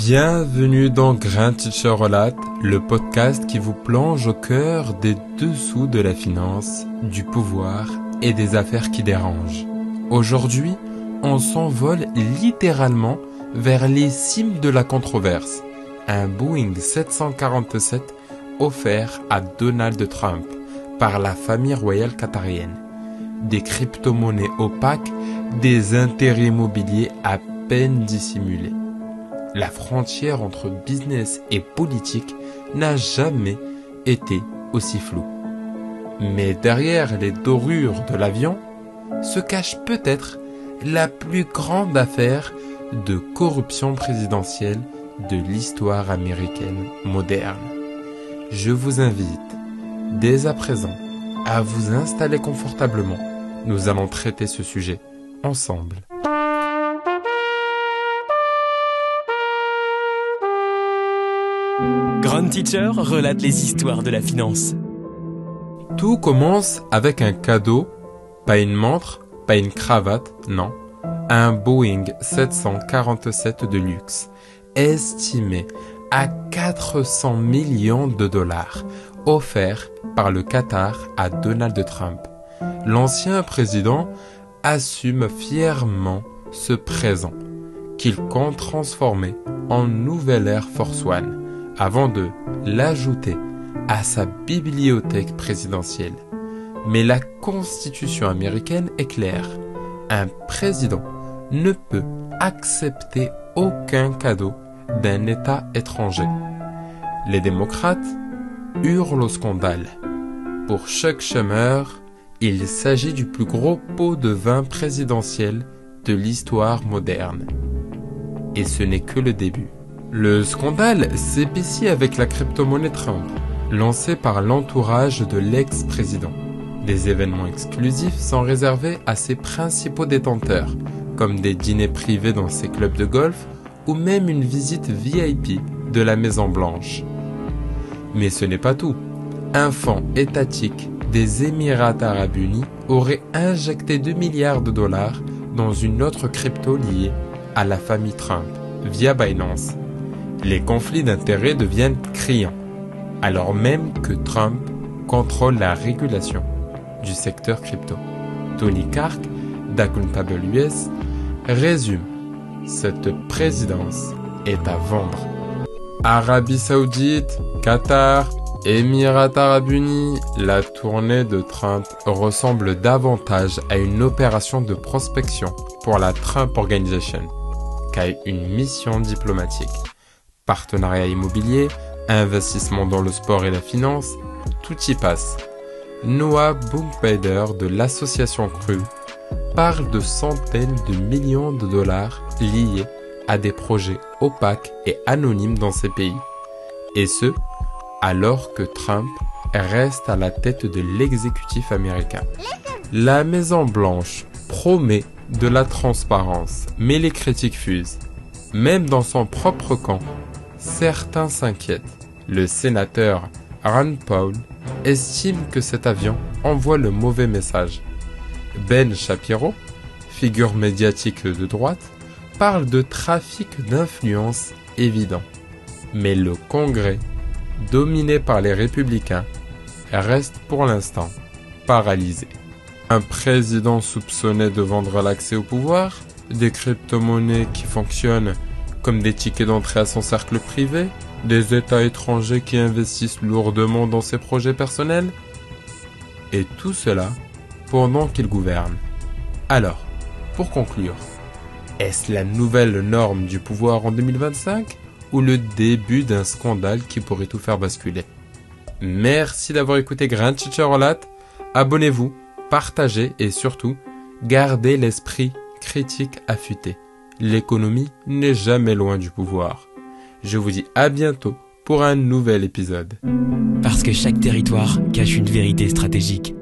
Bienvenue dans Grand Teacher Relate, le podcast qui vous plonge au cœur des dessous de la finance, du pouvoir et des affaires qui dérangent. Aujourd'hui, on s'envole littéralement vers les cimes de la controverse. Un Boeing 747 offert à Donald Trump par la famille royale qatarienne. Des crypto-monnaies opaques, des intérêts immobiliers à peine dissimulés. La frontière entre business et politique n'a jamais été aussi floue. Mais derrière les dorures de l'avion se cache peut-être la plus grande affaire de corruption présidentielle de l'histoire américaine moderne. Je vous invite dès à présent à vous installer confortablement. Nous allons traiter ce sujet ensemble. Grand Teacher relate les histoires de la finance. Tout commence avec un cadeau, pas une montre, pas une cravate, non. Un Boeing 747 de luxe, estimé à 400 millions de dollars, offert par le Qatar à Donald Trump. L'ancien président assume fièrement ce présent, qu'il compte transformer en nouvelle Air Force One, avant de l'ajouter à sa bibliothèque présidentielle. Mais la Constitution américaine est claire. Un président ne peut accepter aucun cadeau d'un État étranger. Les démocrates hurlent au scandale. Pour Chuck Schumer, il s'agit du plus gros pot de vin présidentiel de l'histoire moderne. Et ce n'est que le début. Le scandale s'épaissit avec la crypto-monnaie Trump, lancée par l'entourage de l'ex-président. Des événements exclusifs sont réservés à ses principaux détenteurs, comme des dîners privés dans ses clubs de golf ou même une visite VIP de la Maison Blanche. Mais ce n'est pas tout. Un fonds étatique des Émirats Arabes Unis aurait injecté 2 milliards de dollars dans une autre crypto liée à la famille Trump, via Binance. Les conflits d'intérêts deviennent criants, alors même que Trump contrôle la régulation du secteur crypto. Tony Clark, d'Accountable US, résume: cette présidence est à vendre. Arabie Saoudite, Qatar, Émirats Arabes Unis, la tournée de Trump ressemble davantage à une opération de prospection pour la Trump Organization qu'à une mission diplomatique. Partenariat immobilier, investissement dans le sport et la finance, tout y passe. Noah Buchbinder de l'association Cru parle de centaines de millions de dollars liés à des projets opaques et anonymes dans ces pays. Et ce, alors que Trump reste à la tête de l'exécutif américain. La Maison Blanche promet de la transparence, mais les critiques fusent. Même dans son propre camp, certains s'inquiètent. Le sénateur Rand Paul estime que cet avion envoie le mauvais message. Ben Shapiro, figure médiatique de droite, parle de trafic d'influence évident. Mais le Congrès, dominé par les républicains, reste pour l'instant paralysé. Un président soupçonné de vendre l'accès au pouvoir, des crypto-monnaies qui fonctionnent comme des tickets d'entrée à son cercle privé, des États étrangers qui investissent lourdement dans ses projets personnels, et tout cela pendant qu'il gouverne. Alors, pour conclure, est-ce la nouvelle norme du pouvoir en 2025 ou le début d'un scandale qui pourrait tout faire basculer? Merci d'avoir écouté Grand Teacher Relate. Abonnez-vous, partagez et surtout, gardez l'esprit critique affûté. L'économie n'est jamais loin du pouvoir. Je vous dis à bientôt pour un nouvel épisode. Parce que chaque territoire cache une vérité stratégique.